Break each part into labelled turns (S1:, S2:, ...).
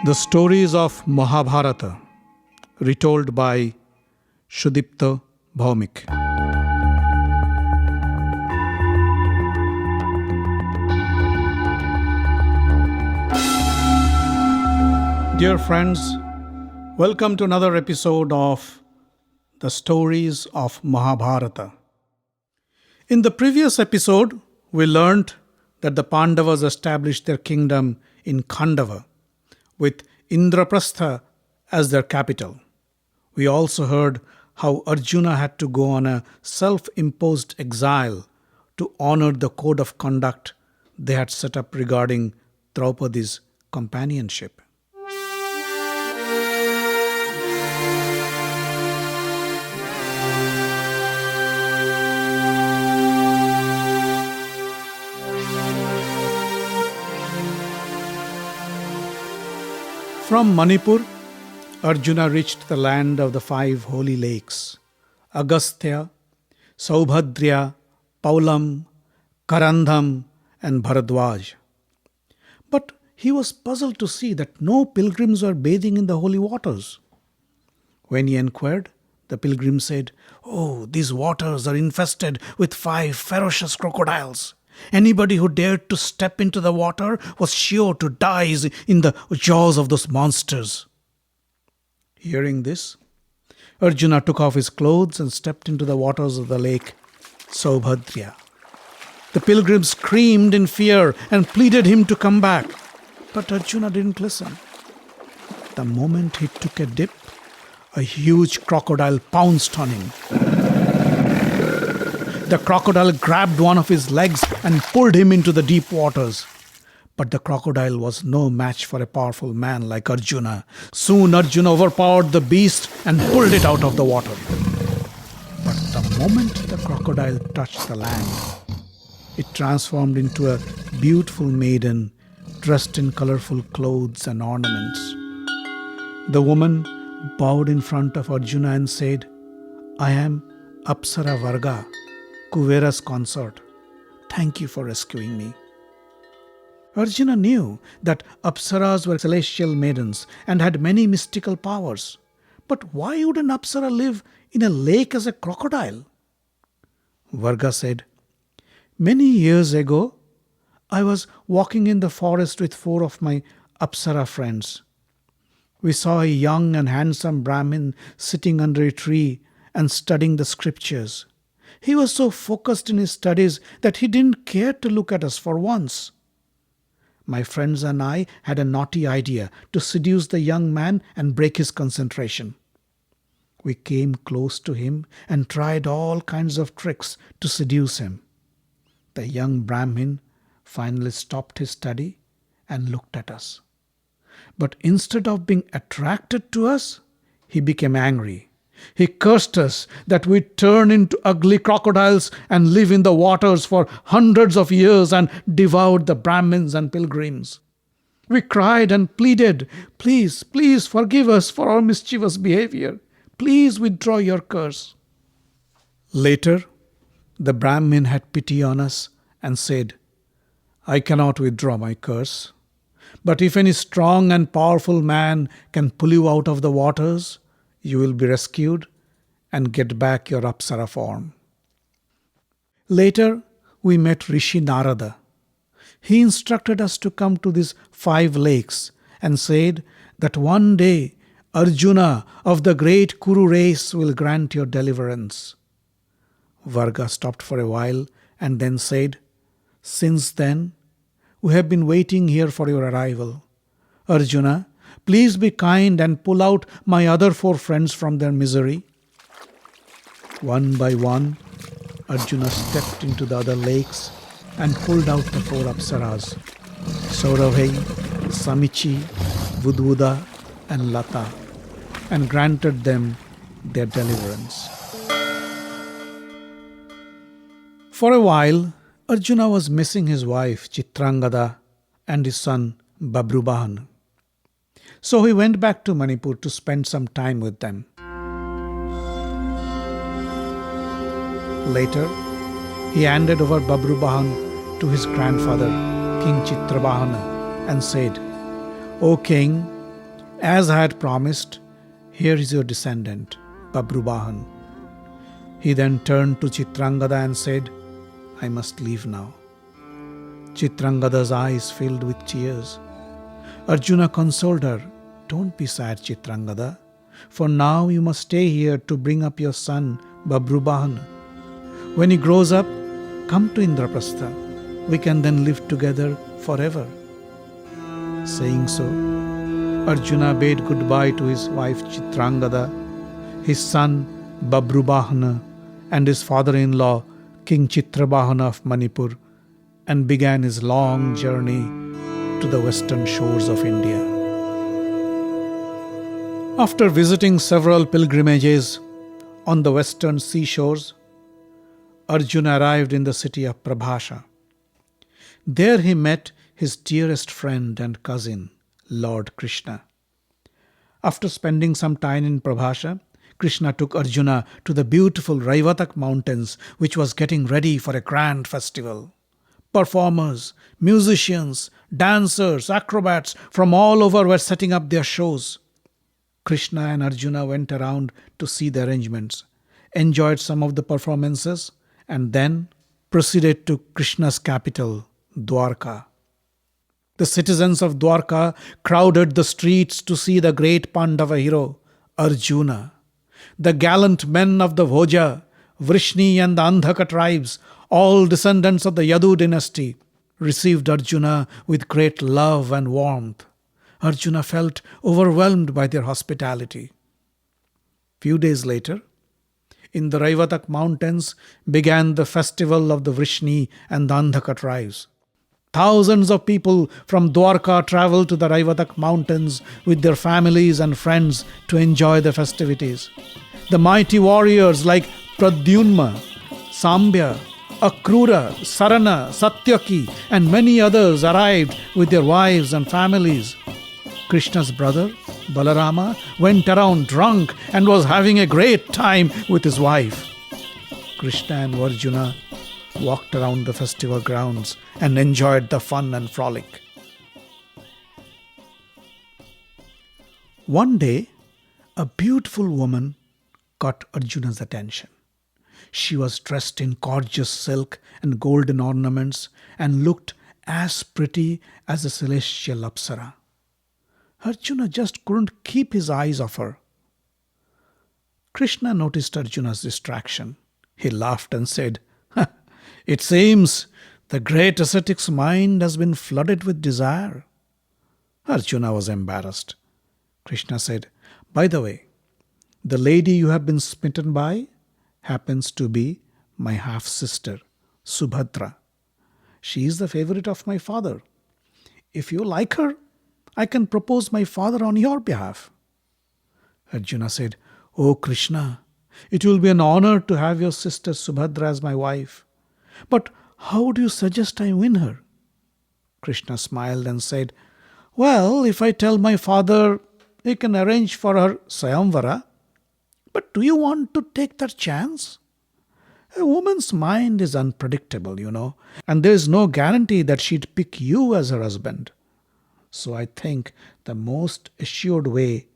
S1: The stories of Mahabharata, retold by Sudipta, Bhawmik. Dear friends, welcome to another episode of The Stories of Mahabharata. In the previous episode, we learnt that the Pandavas established their kingdom in Khandava, with Indraprastha as their capital. We also heard how Arjuna had to go on a self-imposed exile to honor the code of conduct they had set up regarding Draupadi's companionship. From Manipur, Arjuna reached the land of the 5 holy lakes, Agastya, Saubhadra, Paulam, Karandham, and Bharadwaj. But he was puzzled to see that no pilgrims were bathing in the holy waters. When he inquired, the pilgrims said, "Oh, these waters are infested with 5 ferocious crocodiles. Anybody who dared to step into the water was sure to die in the jaws of those monsters." Hearing this, Arjuna took off his clothes and stepped into the waters of the lake Saubhadra. The pilgrims screamed in fear and pleaded him to come back, but Arjuna didn't listen. The moment he took a dip, a huge crocodile pounced on him. The crocodile grabbed one of his legs and pulled him into the deep waters. But the crocodile was no match for a powerful man like Arjuna. Soon Arjuna overpowered the beast and pulled it out of the water. But the moment the crocodile touched the land, it transformed into a beautiful maiden dressed in colorful clothes and ornaments. The woman bowed in front of Arjuna and said, "I am Apsara Varga, Kuvera's consort. Thank you for rescuing me." Arjuna knew that Apsaras were celestial maidens and had many mystical powers. But why would an Apsara live in a lake as a crocodile? Varga said, "Many years ago, I was walking in the forest with 4 of my Apsara friends. We saw a young and handsome Brahmin sitting under a tree and studying the scriptures. He was so focused in his studies that he didn't care to look at us for once. My friends and I had a naughty idea to seduce the young man and break his concentration. We came close to him and tried all kinds of tricks to seduce him. The young Brahmin finally stopped his study and looked at us. But instead of being attracted to us, he became angry. He cursed us that we turn into ugly crocodiles and live in the waters for hundreds of years and devoured the Brahmins and pilgrims. We cried and pleaded, 'Please, please forgive us for our mischievous behavior. Please withdraw your curse.' Later, the Brahmin had pity on us and said, 'I cannot withdraw my curse. But if any strong and powerful man can pull you out of the waters, you will be rescued and get back your Apsara form.' Later, we met Rishi Narada. He instructed us to come to these 5 lakes and said that one day Arjuna of the great Kuru race will grant your deliverance." Varga stopped for a while and then said, "Since then, we have been waiting here for your arrival. Arjuna, please be kind and pull out my other 4 friends from their misery." One by one, Arjuna stepped into the other lakes and pulled out the 4 Apsaras, Saurabhi, Samichi, Budvuda, and Lata, and granted them their deliverance. For a while, Arjuna was missing his wife Chitrangada and his son Babrubahan. So he went back to Manipur to spend some time with them. Later, he handed over Babrubahan to his grandfather, King Chitrabhana, and said, "O king, As I had promised, here is your descendant, Babrubahan. He then turned to Chitrangada and said, I must leave now. Chitrangada's eyes filled with tears. Arjuna consoled her, Don't be sad, Chitrangada, for now you must stay here to bring up your son, Babrubahan. When he grows up, come to Indraprastha. We can then live together forever. Saying so, Arjuna bade goodbye to his wife Chitrangada, his son Babrubahana, and his father-in-law King Chitrabhahana of Manipur, and began his long journey to the western shores of India. After visiting several pilgrimages on the western seashores, Arjuna arrived in the city of Prabhasha. There he met his dearest friend and cousin, Lord Krishna. After spending some time in Prabhasha, Krishna took Arjuna to the beautiful Raivatak mountains, which was getting ready for a grand festival. Performers, musicians, dancers, acrobats from all over were setting up their shows. Krishna and Arjuna went around to see the arrangements, enjoyed some of the performances, and then proceeded to Krishna's capital, Dwarka. The citizens of Dwarka crowded the streets to see the great Pandava hero, Arjuna. The gallant men of the Bhoja, Vrishni and the Andhaka tribes, all descendants of the Yadu dynasty, received Arjuna with great love and warmth. Arjuna felt overwhelmed by their hospitality. Few days later, in the Raivatak mountains began the festival of the Vrishni and the Andhaka tribes. Thousands of people from Dwarka traveled to the Raivatak mountains with their families and friends to enjoy the festivities. The mighty warriors like Pradyumna, Sambhya, Akrura, Sarana, Satyaki, and many others arrived with their wives and families. Krishna's brother, Balarama, went around drunk and was having a great time with his wife. Krishna and Arjuna walked around the festival grounds and enjoyed the fun and frolic. One day, a beautiful woman caught Arjuna's attention. She was dressed in gorgeous silk and golden ornaments and looked as pretty as a celestial Apsara. Arjuna just couldn't keep his eyes off her. Krishna noticed Arjuna's distraction. He laughed and said, It seems the great ascetic's mind has been flooded with desire. Arjuna was embarrassed. Krishna said, By the way, the lady you have been smitten by happens to be my half-sister, Subhadra. She is the favorite of my father. If you like her, I can propose my father on your behalf. Arjuna said, Oh Krishna, it will be an honor to have your sister Subhadra as my wife. But how do you suggest I win her? Krishna smiled and said, Well, if I tell my father, he can arrange for her Sayamvara. But do you want to take that chance? A woman's mind is unpredictable, and there is no guarantee that she'd pick you as her husband. So I think the most assured way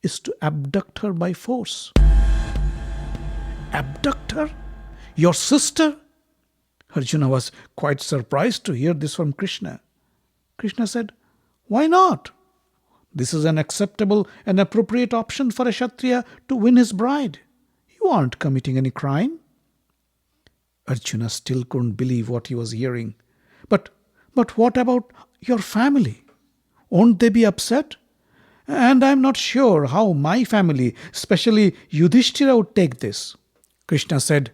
S1: is to abduct her by force. Abduct her? Your sister? Arjuna was quite surprised to hear this from Krishna. Krishna said, Why not? This is an acceptable and appropriate option for a Kshatriya to win his bride. You aren't committing any crime. Arjuna still couldn't believe what he was hearing. But what about your family? Won't they be upset? And I'm not sure how my family, especially Yudhishthira, would take this. Krishna said,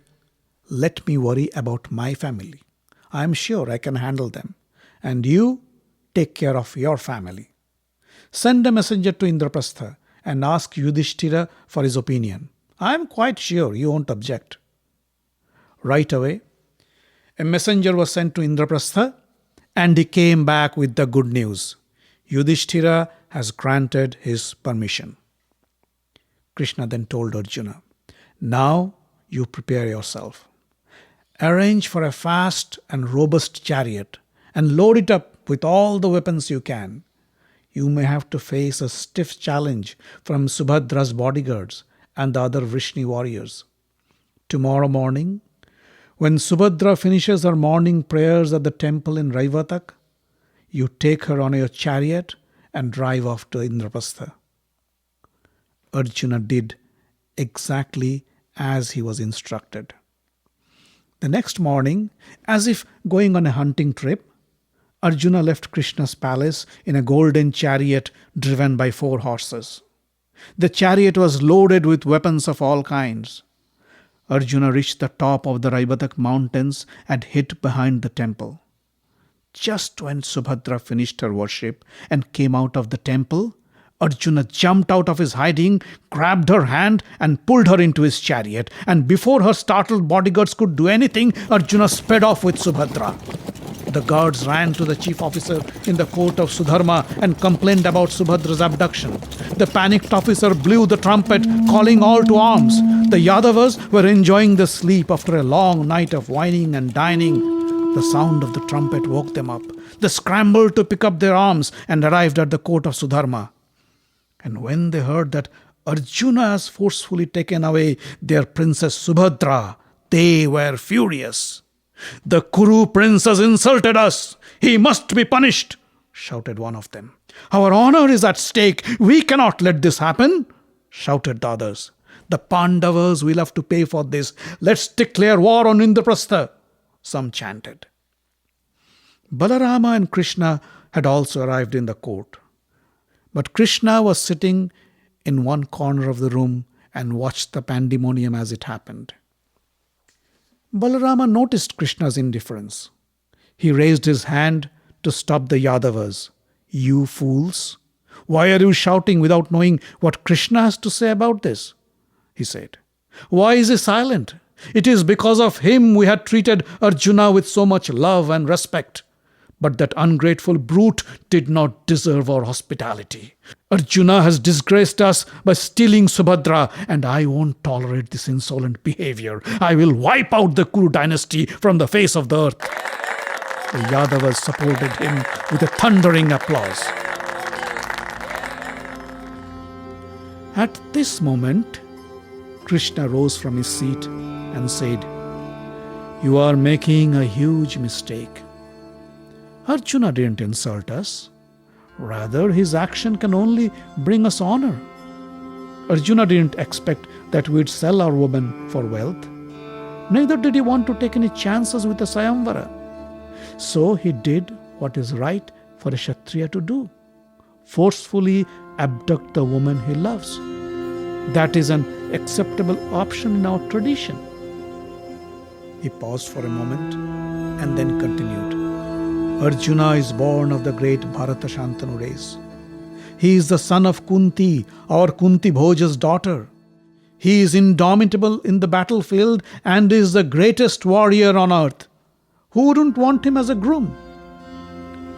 S1: Let me worry about my family. I'm sure I can handle them. And you take care of your family. Send a messenger to Indraprastha and ask Yudhishthira for his opinion. I'm quite sure you won't object. Right away, a messenger was sent to Indraprastha and he came back with the good news. Yudhishthira has granted his permission. Krishna then told Arjuna, Now you prepare yourself. Arrange for a fast and robust chariot and load it up with all the weapons you can. You may have to face a stiff challenge from Subhadra's bodyguards and the other Vrishni warriors. Tomorrow morning, when Subhadra finishes her morning prayers at the temple in Raivatak, you take her on your chariot and drive off to Indraprastha." Arjuna did exactly as he was instructed. The next morning, as if going on a hunting trip, Arjuna left Krishna's palace in a golden chariot driven by 4 horses. The chariot was loaded with weapons of all kinds. Arjuna reached the top of the Raibatak mountains and hid behind the temple. Just when Subhadra finished her worship and came out of the temple, Arjuna jumped out of his hiding, grabbed her hand and pulled her into his chariot. And before her startled bodyguards could do anything, Arjuna sped off with Subhadra. The guards ran to the chief officer in the court of Sudharma and complained about Subhadra's abduction. The panicked officer blew the trumpet, calling all to arms. The Yadavas were enjoying the sleep after a long night of whining and dining. The sound of the trumpet woke them up. They scrambled to pick up their arms and arrived at the court of Sudharma. And when they heard that Arjuna has forcefully taken away their princess Subhadra, they were furious. "The Kuru prince has insulted us. He must be punished," shouted one of them. "Our honor is at stake. We cannot let this happen," shouted the others. "The Pandavas will have to pay for this. Let's declare war on Indraprastha," some chanted. Balarama and Krishna had also arrived in the court. But Krishna was sitting in one corner of the room and watched the pandemonium as it happened. Balarama noticed Krishna's indifference. He raised his hand to stop the Yadavas. "You fools! Why are you shouting without knowing what Krishna has to say about this?" he said. "Why is he silent? It is because of him we had treated Arjuna with so much love and respect. But that ungrateful brute did not deserve our hospitality. Arjuna has disgraced us by stealing Subhadra, and I won't tolerate this insolent behavior. I will wipe out the Kuru dynasty from the face of the earth." The Yadavas supported him with a thundering applause. At this moment, Krishna rose from his seat and said, "You are making a huge mistake. Arjuna didn't insult us. Rather, his action can only bring us honor. Arjuna didn't expect that we'd sell our woman for wealth. Neither did he want to take any chances with the Sayamvara. So he did what is right for a Kshatriya to do: forcefully abduct the woman he loves. That is an acceptable option in our tradition." He paused for a moment and then continued. "Arjuna is born of the great Bharata Shantanu race. He is the son of Kunti, our Kunti Bhoja's daughter. He is indomitable in the battlefield and is the greatest warrior on earth. Who wouldn't want him as a groom?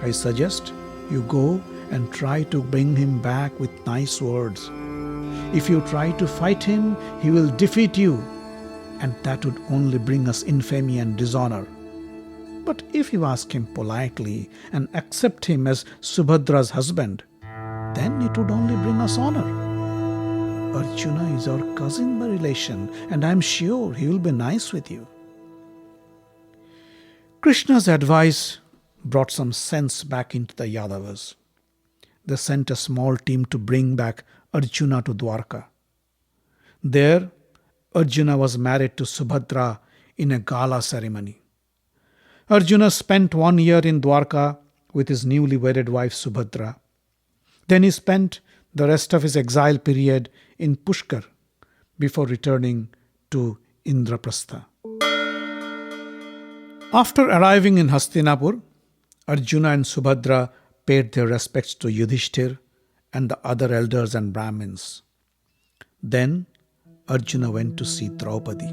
S1: I suggest you go and try to bring him back with nice words. If you try to fight him, he will defeat you, and that would only bring us infamy and dishonor. But if you ask him politely and accept him as Subhadra's husband, then it would only bring us honor. Arjuna is our cousin by relation, and I am sure he will be nice with you." Krishna's advice brought some sense back into the Yadavas. They sent a small team to bring back Arjuna to Dwarka. There, Arjuna was married to Subhadra in a gala ceremony. Arjuna spent 1 year in Dwarka with his newly wedded wife Subhadra. Then he spent the rest of his exile period in Pushkar before returning to Indraprastha. After arriving in Hastinapur, Arjuna and Subhadra paid their respects to Yudhishthir and the other elders and Brahmins. Then Arjuna went to see Draupadi.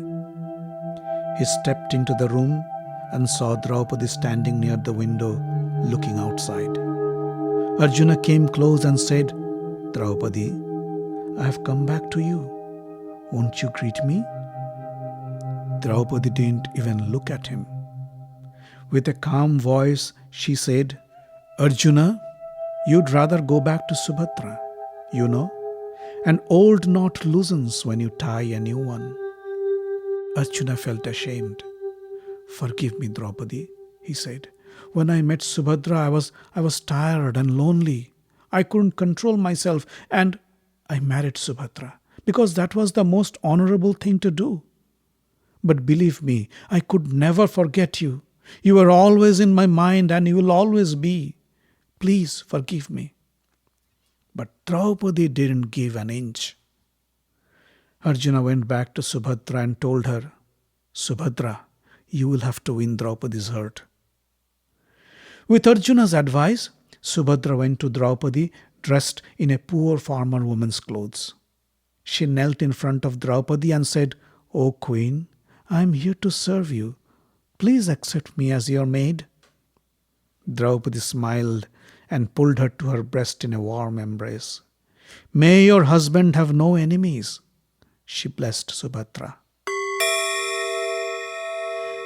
S1: He stepped into the room and saw Draupadi standing near the window looking outside. Arjuna came close and said, "Draupadi, I have come back to you. Won't you greet me?" Draupadi didn't even look at him. With a calm voice, she said, "Arjuna, You'd rather go back to Subhadra, you know? An old knot loosens when you tie a new one. Arjuna felt ashamed. Forgive me, Draupadi, he said. When I met Subhadra, I was tired and lonely. I couldn't control myself, and I married Subhadra because that was the most honorable thing to do. But believe me, I could never forget you. You were always in my mind and you will always be. Please forgive me. But Draupadi didn't give an inch. Arjuna went back to Subhadra and told her, Subhadra, you will have to win Draupadi's heart. With Arjuna's advice, Subhadra went to Draupadi dressed in a poor farmer woman's clothes. She knelt in front of Draupadi and said, O Queen, I am here to serve you. Please accept me as your maid. Draupadi smiled and pulled her to her breast in a warm embrace. May your husband have no enemies, she blessed Subhadra.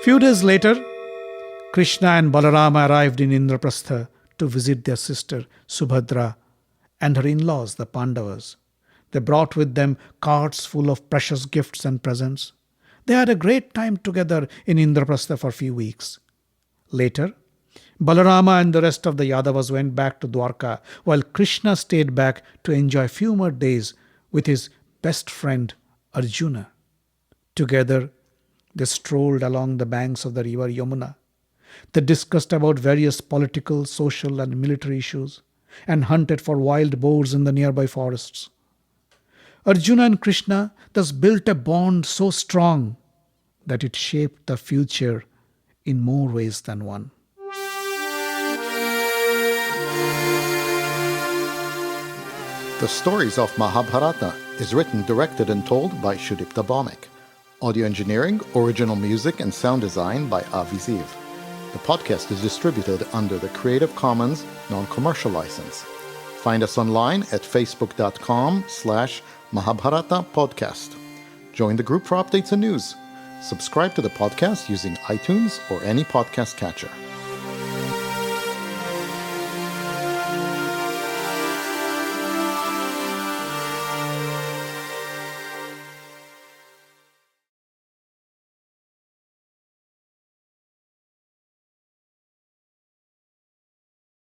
S1: Few days later, Krishna and Balarama arrived in Indraprastha to visit their sister Subhadra and her in-laws, the Pandavas. They brought with them carts full of precious gifts and presents. They had a great time together in Indraprastha for a few weeks. Later, Balarama and the rest of the Yadavas went back to Dwarka, while Krishna stayed back to enjoy a few more days with his best friend Arjuna. Together, they strolled along the banks of the river Yamuna. They discussed about various political, social and military issues and hunted for wild boars in the nearby forests. Arjuna and Krishna thus built a bond so strong that it shaped the future in more ways than one.
S2: The Stories of Mahabharata is written, directed and told by Sudipta Bhawmik. Audio engineering, original music and sound design by Avi Ziv. The podcast is distributed under the Creative Commons non-commercial license. Find us online at facebook.com/Mahabharata Podcast. Join the group for updates and news. Subscribe to the podcast using iTunes or any podcast catcher.